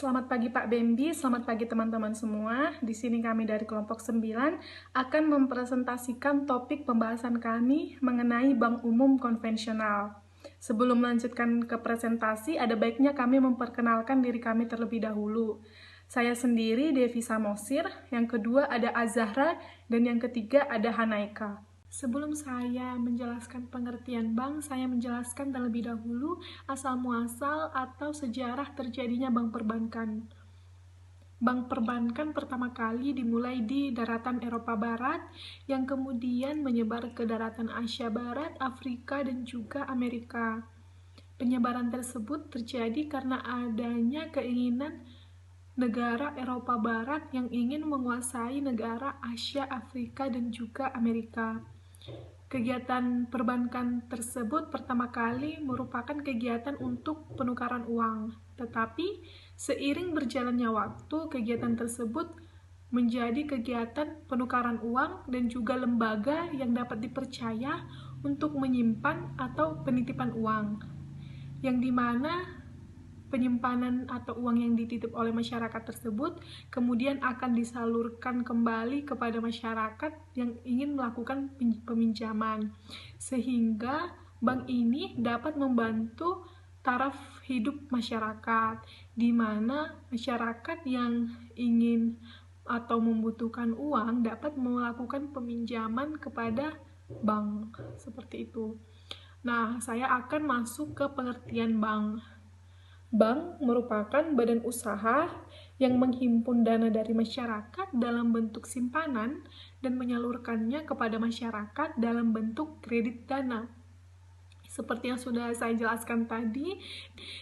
Selamat pagi Pak Bembi, selamat pagi teman-teman semua. Di sini kami dari kelompok 9 akan mempresentasikan topik pembahasan kami mengenai bank umum konvensional. Sebelum melanjutkan ke presentasi, ada baiknya kami memperkenalkan diri kami terlebih dahulu. Saya sendiri Devi Samosir, yang kedua ada Azahra, dan yang ketiga ada Hanaika. Sebelum saya menjelaskan pengertian bank, saya menjelaskan terlebih dahulu asal-muasal atau sejarah terjadinya bank perbankan. Bank perbankan pertama kali dimulai di daratan Eropa Barat, yang kemudian menyebar ke daratan Asia Barat, Afrika, dan juga Amerika. Penyebaran tersebut terjadi karena adanya keinginan negara Eropa Barat yang ingin menguasai negara Asia, Afrika, dan juga Amerika. Kegiatan perbankan tersebut pertama kali merupakan kegiatan untuk penukaran uang, tetapi seiring berjalannya waktu, kegiatan tersebut menjadi kegiatan penukaran uang dan juga lembaga yang dapat dipercaya untuk menyimpan atau penitipan uang, yang dimana penyimpanan atau uang yang dititip oleh masyarakat tersebut kemudian akan disalurkan kembali kepada masyarakat yang ingin melakukan peminjaman, sehingga bank ini dapat membantu taraf hidup masyarakat, di mana masyarakat yang ingin atau membutuhkan uang dapat melakukan peminjaman kepada bank, seperti itu. Nah, saya akan masuk ke pengertian bank. Bank merupakan badan usaha yang menghimpun dana dari masyarakat dalam bentuk simpanan dan menyalurkannya kepada masyarakat dalam bentuk kredit dana. Seperti yang sudah saya jelaskan tadi,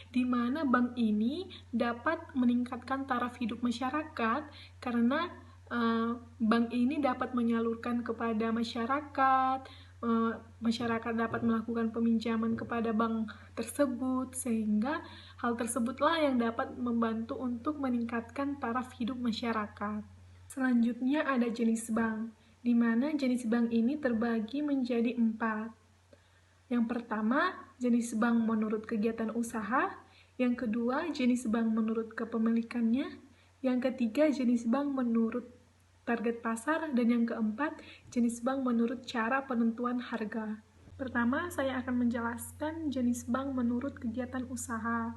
di mana bank ini dapat meningkatkan taraf hidup masyarakat karena bank ini dapat menyalurkan kepada masyarakat, masyarakat dapat melakukan peminjaman kepada bank tersebut, sehingga hal tersebutlah yang dapat membantu untuk meningkatkan taraf hidup masyarakat. Selanjutnya ada jenis bank, di mana jenis bank ini terbagi menjadi 4. Yang pertama, jenis bank menurut kegiatan usaha. Yang kedua, jenis bank menurut kepemilikannya. Yang ketiga, jenis bank menurut target pasar. Dan yang keempat, jenis bank menurut cara penentuan harga. Pertama, saya akan menjelaskan jenis bank menurut kegiatan usaha.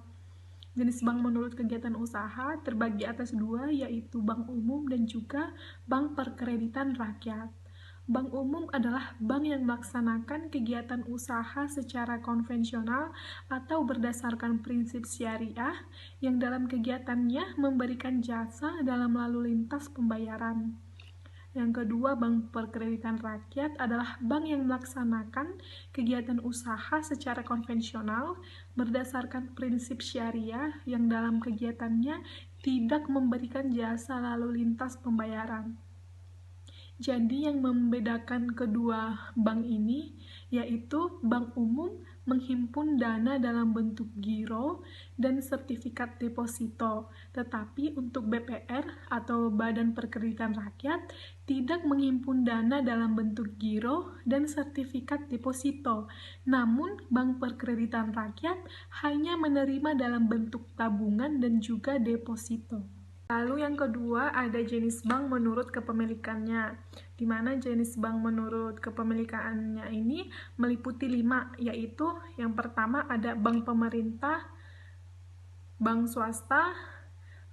Jenis bank menurut kegiatan usaha terbagi atas 2, yaitu bank umum dan juga bank perkreditan rakyat. Bank umum adalah bank yang melaksanakan kegiatan usaha secara konvensional atau berdasarkan prinsip syariah yang dalam kegiatannya memberikan jasa dalam lalu lintas pembayaran. Yang kedua, bank perkreditan rakyat adalah bank yang melaksanakan kegiatan usaha secara konvensional berdasarkan prinsip syariah yang dalam kegiatannya tidak memberikan jasa lalu lintas pembayaran. Jadi yang membedakan kedua bank ini yaitu bank umum menghimpun dana dalam bentuk giro dan sertifikat deposito, tetapi untuk BPR atau Badan Perkreditan Rakyat tidak menghimpun dana dalam bentuk giro dan sertifikat deposito. Namun Bank Perkreditan Rakyat hanya menerima dalam bentuk tabungan dan juga deposito. Lalu yang kedua ada jenis bank menurut kepemilikannya, di mana jenis bank menurut kepemilikannya ini meliputi 5, yaitu yang pertama ada bank pemerintah, bank swasta,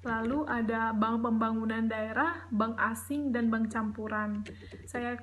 lalu ada bank pembangunan daerah, bank asing, dan bank campuran.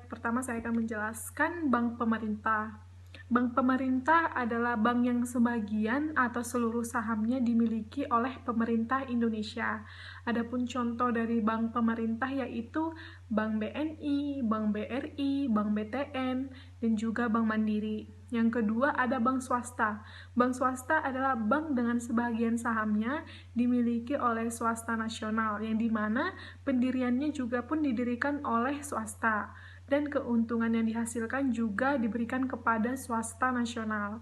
Pertama saya akan menjelaskan bank pemerintah. Bank pemerintah adalah bank yang sebagian atau seluruh sahamnya dimiliki oleh pemerintah Indonesia. Adapun contoh dari bank pemerintah yaitu Bank BNI, Bank BRI, Bank BTN, dan juga Bank Mandiri. Yang kedua ada bank swasta. Bank swasta adalah bank dengan sebagian sahamnya dimiliki oleh swasta nasional, yang dimana pendiriannya juga pun didirikan oleh swasta, dan keuntungan yang dihasilkan juga diberikan kepada swasta nasional.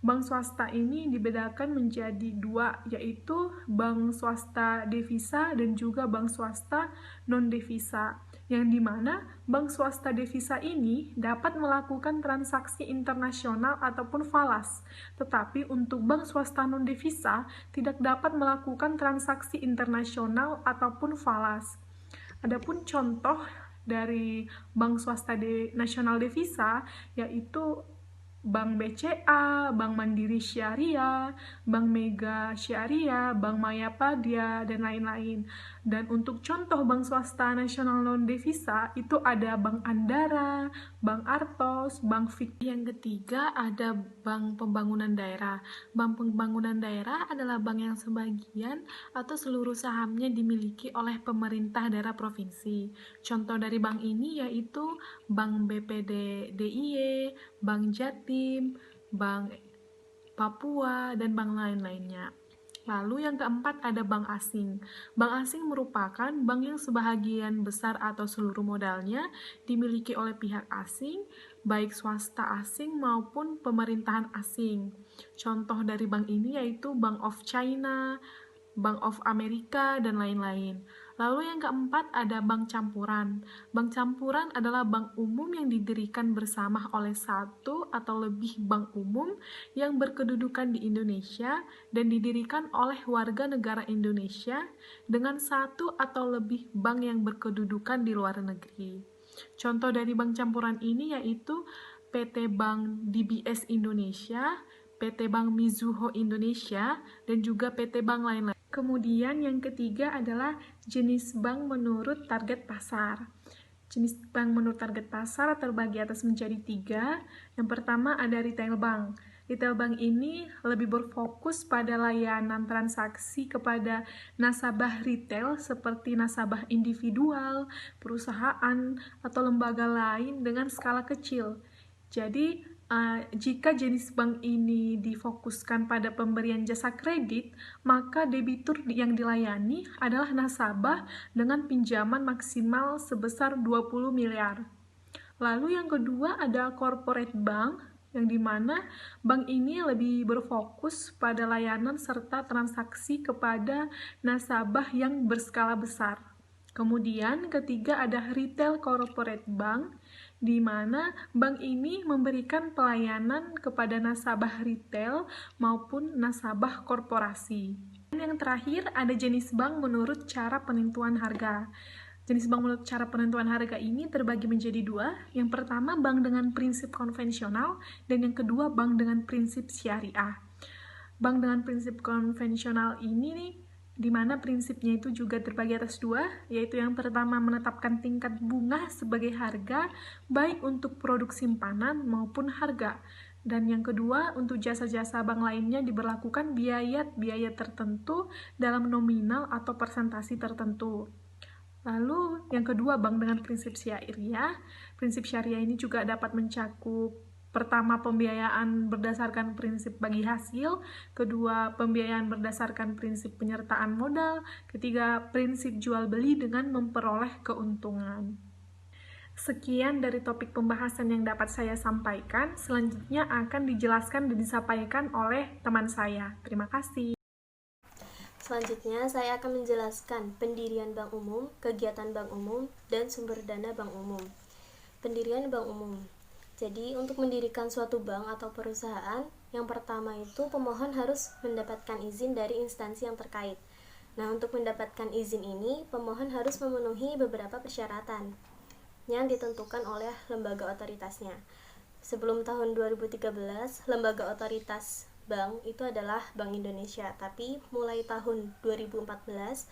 Bank swasta ini dibedakan menjadi 2, yaitu bank swasta devisa dan juga bank swasta non-devisa. yang dimana bank swasta devisa ini dapat melakukan transaksi internasional ataupun falas, tetapi untuk bank swasta non-devisa tidak dapat melakukan transaksi internasional ataupun falas. Adapun contoh dari bank swasta nasional devisa yaitu Bank BCA, Bank Mandiri Syariah, Bank Mega Syariah, Bank Mayapadya, dan lain-lain. Dan untuk contoh bank swasta nasional non-devisa itu ada Bank Andara, Bank Artos, Bank Fik. Yang ketiga ada Bank Pembangunan Daerah. Bank Pembangunan Daerah adalah bank yang sebagian atau seluruh sahamnya dimiliki oleh pemerintah daerah provinsi. Contoh dari bank ini yaitu Bank BPD DIY, Bank Jatim, Bank Papua, dan bank lain-lainnya. Lalu yang keempat ada bank asing. Bank asing merupakan bank yang sebahagian besar atau seluruh modalnya dimiliki oleh pihak asing, baik swasta asing maupun pemerintahan asing. Contoh dari bank ini yaitu Bank of China, Bank of Amerika, dan lain-lain. Lalu yang keempat ada bank campuran. Bank campuran adalah bank umum yang didirikan bersama oleh satu atau lebih bank umum yang berkedudukan di Indonesia dan didirikan oleh warga negara Indonesia dengan satu atau lebih bank yang berkedudukan di luar negeri. Contoh dari bank campuran ini yaitu PT Bank DBS Indonesia, PT Bank Mizuho Indonesia, dan juga PT Bank lain-lain. Kemudian yang ketiga adalah jenis bank menurut target pasar. Jenis bank menurut target pasar terbagi atas menjadi 3. Yang pertama ada retail bank. Retail bank ini lebih berfokus pada layanan transaksi kepada nasabah retail seperti nasabah individual, perusahaan, atau lembaga lain dengan skala kecil. Jadi, jika jenis bank ini difokuskan pada pemberian jasa kredit, maka debitur yang dilayani adalah nasabah dengan pinjaman maksimal sebesar 20 miliar. Lalu yang kedua ada corporate bank, yang dimana bank ini lebih berfokus pada layanan serta transaksi kepada nasabah yang berskala besar. Kemudian ketiga ada retail corporate bank, di mana bank ini memberikan pelayanan kepada nasabah retail maupun nasabah korporasi. Dan yang terakhir ada jenis bank menurut cara penentuan harga. Jenis bank menurut cara penentuan harga ini terbagi menjadi 2. Yang pertama bank dengan prinsip konvensional dan yang kedua bank dengan prinsip syariah. Bank dengan prinsip konvensional ini nih, di mana prinsipnya itu juga terbagi atas 2, yaitu yang pertama menetapkan tingkat bunga sebagai harga, baik untuk produk simpanan maupun harga. Dan yang kedua, untuk jasa-jasa bank lainnya diberlakukan biaya tertentu dalam nominal atau persentasi tertentu. Lalu yang kedua, bank dengan prinsip syariah. Prinsip syariah ini juga dapat mencakup pertama, pembiayaan berdasarkan prinsip bagi hasil. Kedua, pembiayaan berdasarkan prinsip penyertaan modal. Ketiga, prinsip jual beli dengan memperoleh keuntungan. Sekian dari topik pembahasan yang dapat saya sampaikan. Selanjutnya akan dijelaskan dan disampaikan oleh teman saya. Terima kasih. Selanjutnya, saya akan menjelaskan pendirian bank umum, kegiatan bank umum, dan sumber dana bank umum. Pendirian bank umum. Jadi, untuk mendirikan suatu bank atau perusahaan, yang pertama itu pemohon harus mendapatkan izin dari instansi yang terkait. Nah, untuk mendapatkan izin ini, pemohon harus memenuhi beberapa persyaratan yang ditentukan oleh lembaga otoritasnya. Sebelum tahun 2013, lembaga otoritas bank itu adalah Bank Indonesia, tapi mulai tahun 2014,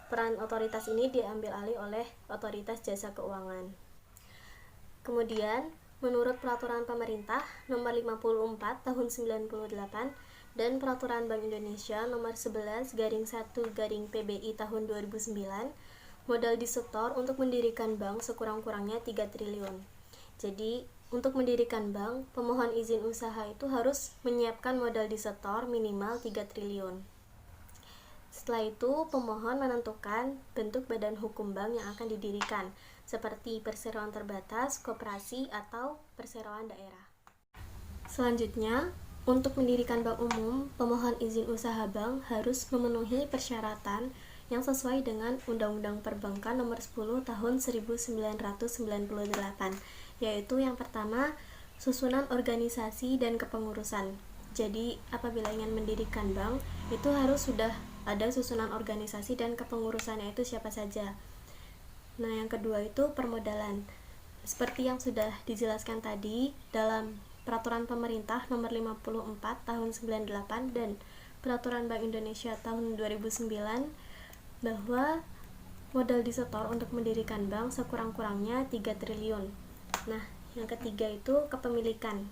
peran otoritas ini diambil alih oleh Otoritas Jasa Keuangan. Kemudian, menurut Peraturan Pemerintah Nomor 54 Tahun 98 dan Peraturan Bank Indonesia Nomor 11/1/PBI Tahun 2009, modal disetor untuk mendirikan bank sekurang-kurangnya 3 triliun. Jadi, untuk mendirikan bank, pemohon izin usaha itu harus menyiapkan modal disetor minimal 3 triliun. Setelah itu, pemohon menentukan bentuk badan hukum bank yang akan didirikan, seperti perseroan terbatas, koperasi, atau perseroan daerah. Selanjutnya, untuk mendirikan bank umum, pemohon izin usaha bank harus memenuhi persyaratan yang sesuai dengan Undang-Undang Perbankan Nomor 10 Tahun 1998, yaitu yang pertama, susunan organisasi dan kepengurusan. Jadi, apabila ingin mendirikan bank, itu harus sudah ada susunan organisasi dan kepengurusannya itu siapa saja. Nah, yang kedua itu permodalan. Seperti yang sudah dijelaskan tadi dalam Peraturan Pemerintah Nomor 54 Tahun 98 dan Peraturan Bank Indonesia Tahun 2009 bahwa modal disetor untuk mendirikan bank sekurang-kurangnya 3 triliun. Nah, yang ketiga itu kepemilikan.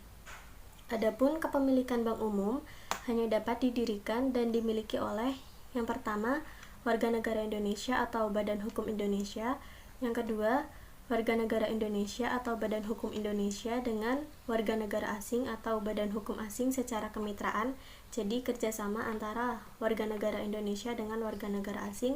Adapun kepemilikan bank umum hanya dapat didirikan dan dimiliki oleh yang pertama, warga negara Indonesia atau Badan Hukum Indonesia. Yang kedua, warga negara Indonesia atau Badan Hukum Indonesia dengan warga negara asing atau Badan Hukum asing secara kemitraan. Jadi kerjasama antara warga negara Indonesia dengan warga negara asing.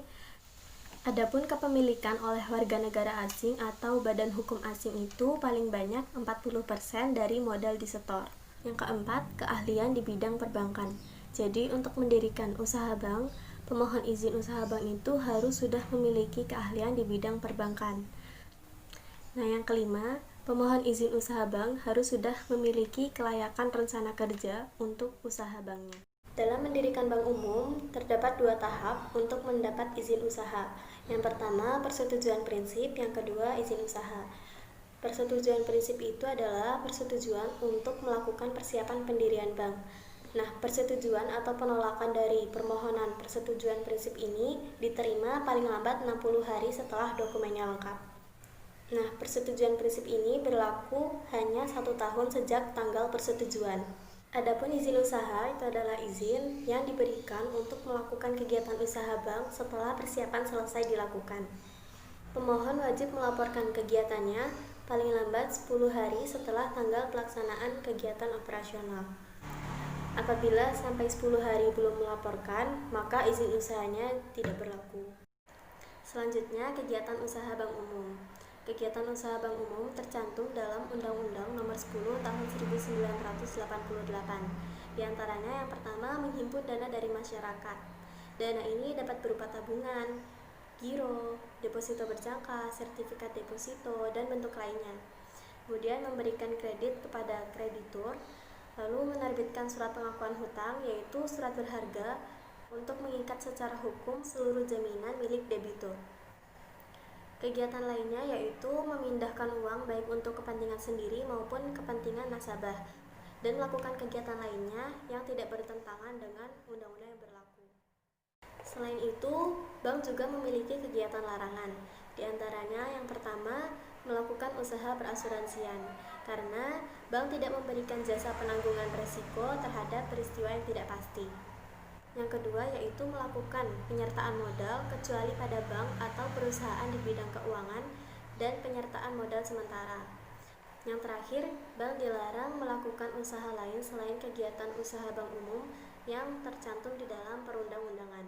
Adapun kepemilikan oleh warga negara asing atau badan hukum asing itu paling banyak 40% dari modal disetor. Yang keempat, keahlian di bidang perbankan. Jadi untuk mendirikan usaha bank, pemohon izin usaha bank itu harus sudah memiliki keahlian di bidang perbankan. Nah, yang kelima, pemohon izin usaha bank harus sudah memiliki kelayakan rencana kerja untuk usaha banknya. Dalam mendirikan bank umum, terdapat 2 tahap untuk mendapat izin usaha. Yang pertama, persetujuan prinsip, yang kedua, izin usaha. Persetujuan prinsip itu adalah persetujuan untuk melakukan persiapan pendirian bank. Nah, persetujuan atau penolakan dari permohonan persetujuan prinsip ini diterima paling lambat 60 hari setelah dokumennya lengkap. Nah, persetujuan prinsip ini berlaku hanya 1 tahun sejak tanggal persetujuan. Adapun izin usaha itu adalah izin yang diberikan untuk melakukan kegiatan usaha bank setelah persiapan selesai dilakukan. Pemohon wajib melaporkan kegiatannya paling lambat 10 hari setelah tanggal pelaksanaan kegiatan operasional. Apabila sampai 10 hari belum melaporkan, maka izin usahanya tidak berlaku. Selanjutnya, kegiatan usaha bank umum. Kegiatan usaha bank umum tercantum dalam Undang-Undang Nomor 10 Tahun 1988. Di antaranya yang pertama, menghimpun dana dari masyarakat. Dana ini dapat berupa tabungan, giro, deposito berjangka, sertifikat deposito, dan bentuk lainnya. Kemudian memberikan kredit kepada kreditur, lalu menerbitkan surat pengakuan hutang, yaitu surat berharga untuk mengikat secara hukum seluruh jaminan milik debitur. Kegiatan lainnya yaitu memindahkan uang baik untuk kepentingan sendiri maupun kepentingan nasabah, dan melakukan kegiatan lainnya yang tidak bertentangan dengan undang-undang yang berlaku. Selain itu, bank juga memiliki kegiatan larangan. Di antaranya yang pertama, melakukan usaha perasuransian, karena bank tidak memberikan jasa penanggungan risiko terhadap peristiwa yang tidak pasti. Yang kedua yaitu melakukan penyertaan modal kecuali pada bank atau perusahaan di bidang keuangan dan penyertaan modal sementara. Yang terakhir, bank dilarang melakukan usaha lain selain kegiatan usaha bank umum yang tercantum di dalam perundang-undangan.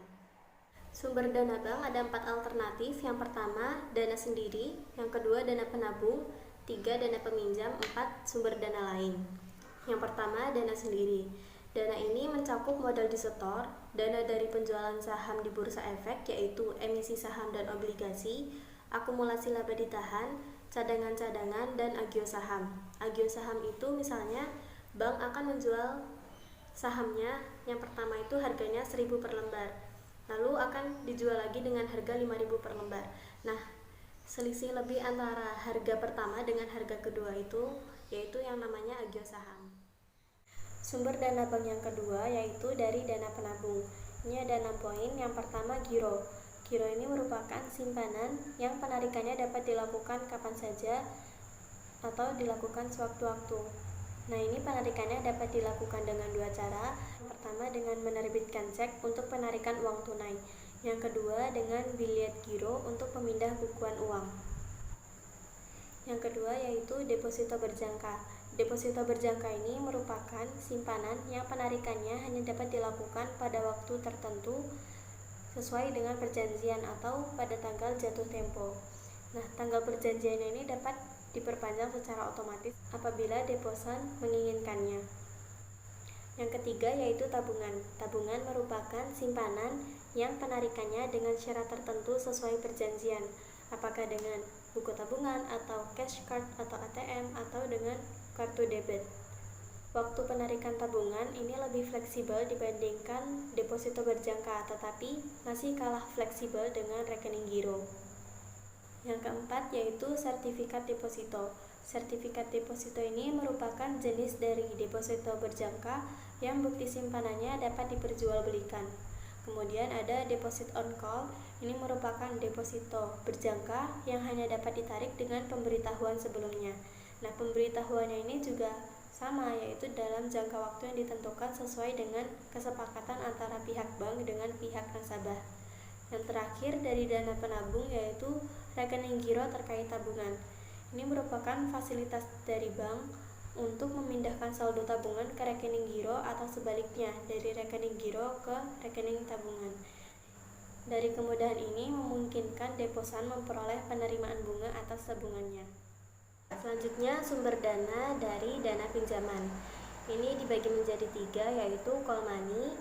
Sumber dana bank ada 4 alternatif. Yang pertama, dana sendiri. Yang kedua, dana penabung. 3, dana peminjam. 4, sumber dana lain. Yang pertama, dana sendiri. Dana ini mencakup modal disetor, dana dari penjualan saham di bursa efek yaitu emisi saham dan obligasi, akumulasi laba ditahan, cadangan-cadangan, dan agio saham. Agio saham itu misalnya bank akan menjual sahamnya yang pertama itu harganya 1.000 per lembar, lalu akan dijual lagi dengan harga 5.000 per lembar. Nah, selisih lebih antara harga pertama dengan harga kedua itu yaitu yang namanya agio saham. Sumber dana bank yang kedua yaitu dari dana penabung. Ini ada 6 poin. Yang pertama, giro. Giro ini merupakan simpanan yang penarikannya dapat dilakukan kapan saja atau dilakukan sewaktu-waktu. Nah, ini penarikannya dapat dilakukan dengan 2 cara. Yang pertama dengan menerbitkan cek untuk penarikan uang tunai. Yang kedua dengan biliet giro untuk pemindah bukuan uang. Yang kedua yaitu deposito berjangka. Deposito berjangka ini merupakan simpanan yang penarikannya hanya dapat dilakukan pada waktu tertentu sesuai dengan perjanjian atau pada tanggal jatuh tempo. Nah, tanggal perjanjiannya ini dapat diperpanjang secara otomatis apabila deposan menginginkannya. Yang ketiga yaitu tabungan. Tabungan merupakan simpanan yang penarikannya dengan syarat tertentu sesuai perjanjian, apakah dengan buku tabungan atau cash card atau ATM atau dengan kartu debit. Waktu penarikan tabungan ini lebih fleksibel dibandingkan deposito berjangka, tetapi masih kalah fleksibel dengan rekening giro. Yang keempat yaitu sertifikat deposito. Sertifikat deposito ini merupakan jenis dari deposito berjangka yang bukti simpanannya dapat diperjualbelikan. Kemudian ada deposit on call, ini merupakan deposito berjangka yang hanya dapat ditarik dengan pemberitahuan sebelumnya. Nah, pemberitahuannya ini juga sama, yaitu dalam jangka waktu yang ditentukan sesuai dengan kesepakatan antara pihak bank dengan pihak nasabah. Yang terakhir dari dana penabung yaitu rekening giro terkait tabungan. Ini merupakan fasilitas dari bank untuk memindahkan saldo tabungan ke rekening giro atau sebaliknya dari rekening giro ke rekening tabungan. Dari kemudahan ini memungkinkan deposan memperoleh penerimaan bunga atas tabungannya. Selanjutnya sumber dana dari dana pinjaman. Ini dibagi menjadi 3 yaitu call money,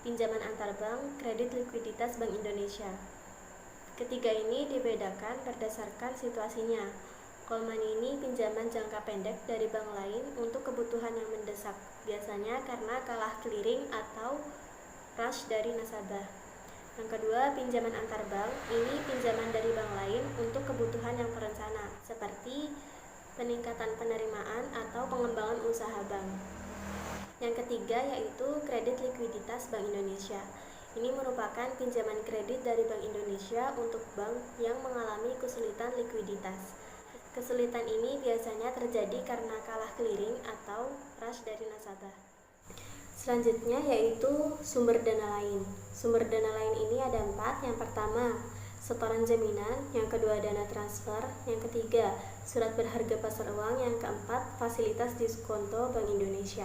pinjaman antar bank, kredit likuiditas Bank Indonesia. Ketiga ini dibedakan berdasarkan situasinya. Call money ini pinjaman jangka pendek dari bank lain untuk kebutuhan yang mendesak, biasanya karena kalah clearing atau rush dari nasabah. Yang kedua, pinjaman antar bank. Ini pinjaman dari bank lain untuk kebutuhan yang terencana, seperti peningkatan penerimaan atau pengembangan usaha bank. Yang ketiga yaitu kredit likuiditas Bank Indonesia. Ini merupakan pinjaman kredit dari Bank Indonesia untuk bank yang mengalami kesulitan likuiditas. Kesulitan ini biasanya terjadi karena kalah clearing atau rush dari nasabah. Selanjutnya yaitu sumber dana lain. Sumber dana lain ini ada 4. Yang pertama, setoran jaminan. Yang kedua, dana transfer. Yang ketiga, surat berharga pasar uang. Yang keempat, fasilitas diskonto Bank Indonesia.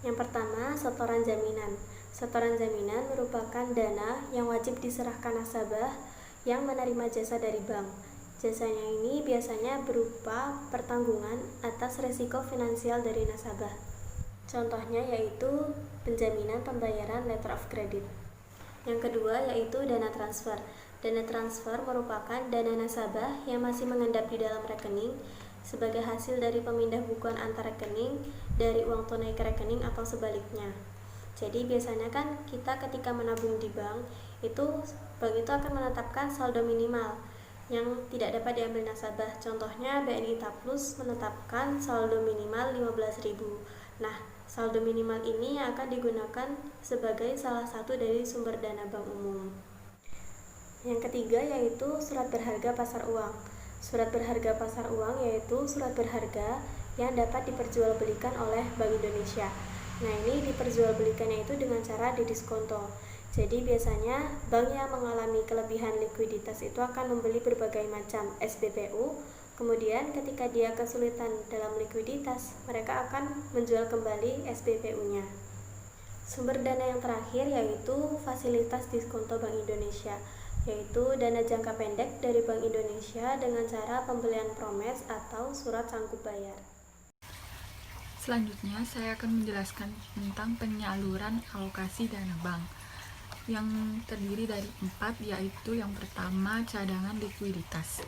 Yang pertama, setoran jaminan. Setoran jaminan merupakan dana yang wajib diserahkan nasabah yang menerima jasa dari bank. Jasanya ini biasanya berupa pertanggungan atas risiko finansial dari nasabah. Contohnya yaitu penjaminan pembayaran letter of credit. Yang kedua yaitu dana transfer. Dana transfer merupakan dana nasabah yang masih mengendap di dalam rekening sebagai hasil dari pemindahbukuan antar rekening dari uang tunai ke rekening atau sebaliknya. Jadi biasanya kan kita ketika menabung di bank itu akan menetapkan saldo minimal yang tidak dapat diambil nasabah. Contohnya BNI Taplus menetapkan saldo minimal 15.000. Nah, saldo minimal ini akan digunakan sebagai salah satu dari sumber dana bank umum. Yang ketiga yaitu surat berharga pasar uang. Surat berharga pasar uang yaitu surat berharga yang dapat diperjualbelikan oleh Bank Indonesia. Nah, ini diperjualbelikannya itu dengan cara didiskonto. Jadi biasanya bank yang mengalami kelebihan likuiditas itu akan membeli berbagai macam SBPU. Kemudian ketika dia kesulitan dalam likuiditas, mereka akan menjual kembali SBPU-nya. Sumber dana yang terakhir yaitu fasilitas diskonto Bank Indonesia, yaitu dana jangka pendek dari Bank Indonesia dengan cara pembelian promes atau surat sanggup bayar. Selanjutnya saya akan menjelaskan tentang penyaluran alokasi dana bank yang terdiri dari 4, yaitu yang pertama cadangan likuiditas.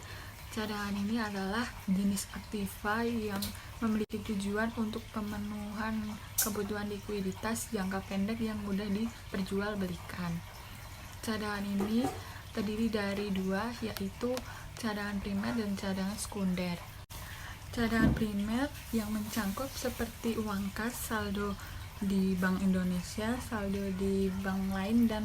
Cadangan ini adalah jenis aktiva yang memiliki tujuan untuk pemenuhan kebutuhan likuiditas jangka pendek yang mudah diperjualbelikan. Cadangan ini terdiri dari 2, yaitu cadangan primer dan cadangan sekunder. Cadangan primer yang mencangkup seperti uang kas, saldo di Bank Indonesia, saldo di bank lain, dan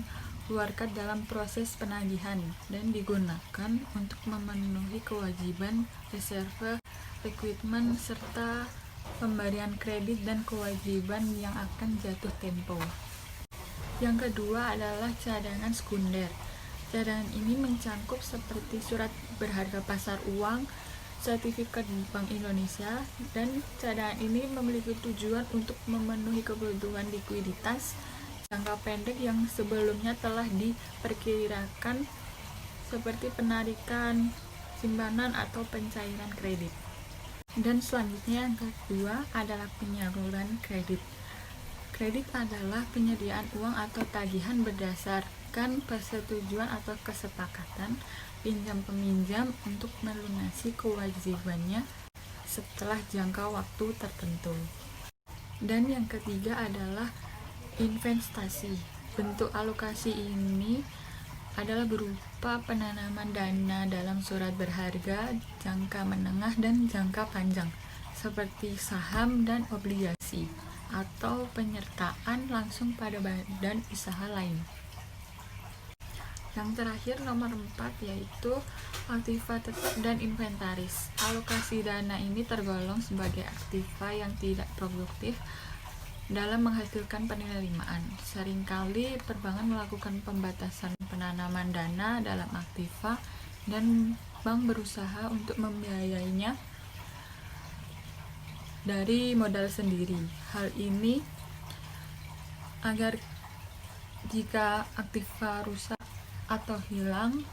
keluarkan dalam proses penagihan dan digunakan untuk memenuhi kewajiban reserve, requirement, serta pemberian kredit dan kewajiban yang akan jatuh tempo. Yang kedua adalah cadangan sekunder. Cadangan ini mencangkup seperti surat berharga pasar uang, sertifikat Bank Indonesia, dan cadangan ini memiliki tujuan untuk memenuhi kebutuhan likuiditas jangka pendek yang sebelumnya telah diperkirakan seperti penarikan simpanan atau pencairan kredit. Dan selanjutnya yang kedua adalah penyaluran kredit. Kredit adalah penyediaan uang atau tagihan berdasarkan persetujuan atau kesepakatan pinjam-peminjam untuk melunasi kewajibannya setelah jangka waktu tertentu. Dan yang ketiga adalah investasi. Bentuk alokasi ini adalah berupa penanaman dana dalam surat berharga, jangka menengah dan jangka panjang, seperti saham dan obligasi, atau penyertaan langsung pada badan usaha lain. Yang terakhir nomor 4 yaitu aktiva tetap dan inventaris. Alokasi dana ini tergolong sebagai aktiva yang tidak produktif dalam menghasilkan penerimaan. Seringkali perbankan melakukan pembatasan penanaman dana dalam aktiva dan bank berusaha untuk membiayainya dari modal sendiri. Hal ini agar jika aktiva rusak atau hilang,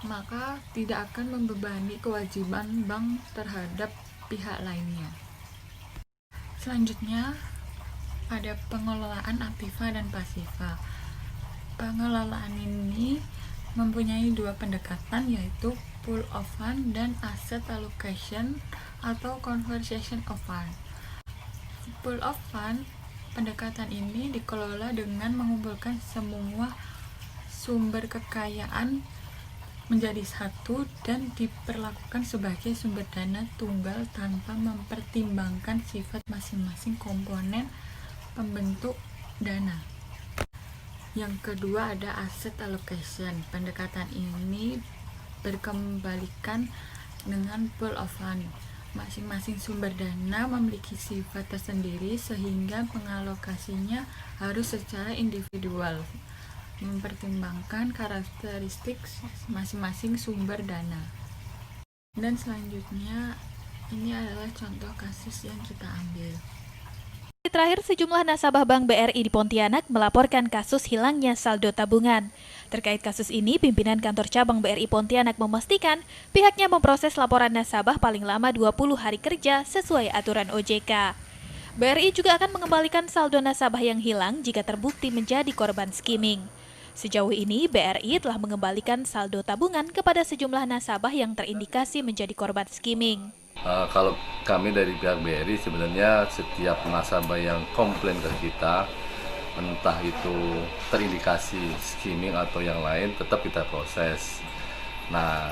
maka tidak akan membebani kewajiban bank terhadap pihak lainnya. Selanjutnya, ada pengelolaan aktiva dan pasiva. Pengelolaan ini mempunyai dua pendekatan, yaitu pool of fund dan asset allocation atau conversion of fund. Pool of fund, pendekatan ini dikelola dengan mengumpulkan semua sumber kekayaan menjadi satu dan diperlakukan sebagai sumber dana tunggal tanpa mempertimbangkan sifat masing-masing komponen pembentuk dana. Yang kedua ada asset allocation. Pendekatan ini berkembalikan dengan pool of fund. Masing-masing sumber dana memiliki sifat tersendiri sehingga pengalokasinya harus secara individual, mempertimbangkan karakteristik masing-masing sumber dana. Dan selanjutnya, ini adalah contoh kasus yang kita ambil. Terakhir, sejumlah nasabah Bank BRI di Pontianak melaporkan kasus hilangnya saldo tabungan. Terkait kasus ini, pimpinan kantor cabang BRI Pontianak memastikan pihaknya memproses laporan nasabah paling lama 20 hari kerja sesuai aturan OJK. BRI juga akan mengembalikan saldo nasabah yang hilang jika terbukti menjadi korban skimming. Sejauh ini, BRI telah mengembalikan saldo tabungan kepada sejumlah nasabah yang terindikasi menjadi korban skimming. Kalau kami dari pihak BRI sebenarnya setiap nasabah yang komplain ke kita, entah itu terindikasi skimming atau yang lain, tetap kita proses. Nah,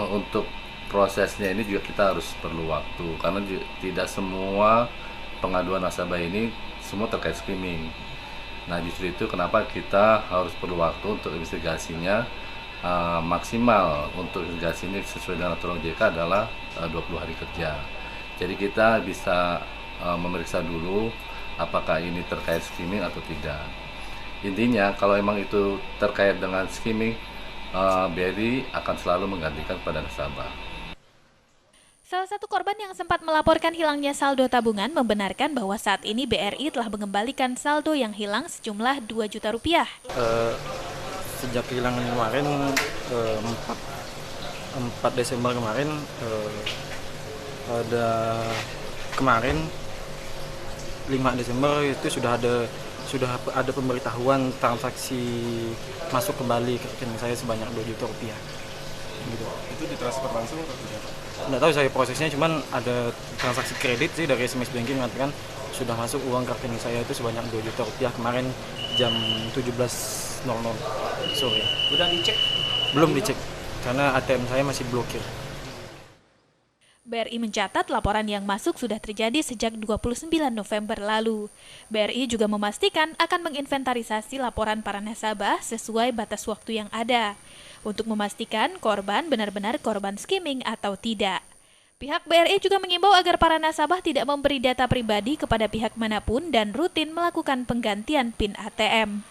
untuk prosesnya ini juga kita harus perlu waktu, karena tidak semua pengaduan nasabah ini semua terkait skimming. Nah, justru itu kenapa kita harus perlu waktu untuk investigasinya. Maksimal untuk investigasi ini sesuai dengan aturan OJK adalah 20 hari kerja. Jadi kita bisa memeriksa dulu apakah ini terkait skimming atau tidak. Intinya kalau emang itu terkait dengan skimming, BRI akan selalu menggantikan kepada nasabah. Salah satu korban yang sempat melaporkan hilangnya saldo tabungan membenarkan bahwa saat ini BRI telah mengembalikan saldo yang hilang sejumlah 2 juta rupiah. Sejak kehilangan kemarin, 4 Desember kemarin, kemarin 5 Desember itu sudah ada pemberitahuan transaksi masuk kembali ke rekening saya sebanyak 2 juta rupiah. Gitu. Itu ditransfer langsung atau tidak? Nggak tahu saya prosesnya, cuman ada transaksi kredit sih dari SMS banking mengatakan sudah masuk uang ke rekening saya itu sebanyak 2 juta rupiah kemarin jam 17.00 sore. Udah dicek? Belum dicek, karena ATM saya masih blokir. BRI mencatat laporan yang masuk sudah terjadi sejak 29 November lalu. BRI juga memastikan akan menginventarisasi laporan para nasabah sesuai batas waktu yang ada, untuk memastikan korban benar-benar korban skimming atau tidak. Pihak BRI juga mengimbau agar para nasabah tidak memberi data pribadi kepada pihak manapun dan rutin melakukan penggantian PIN ATM.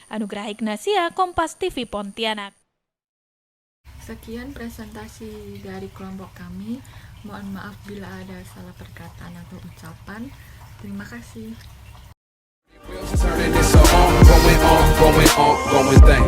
Anugrah Ignasia, Kompas TV Pontianak. Sekian presentasi dari kelompok kami. Mohon maaf bila ada salah perkataan atau ucapan. Terima kasih. Turning this on, going thing.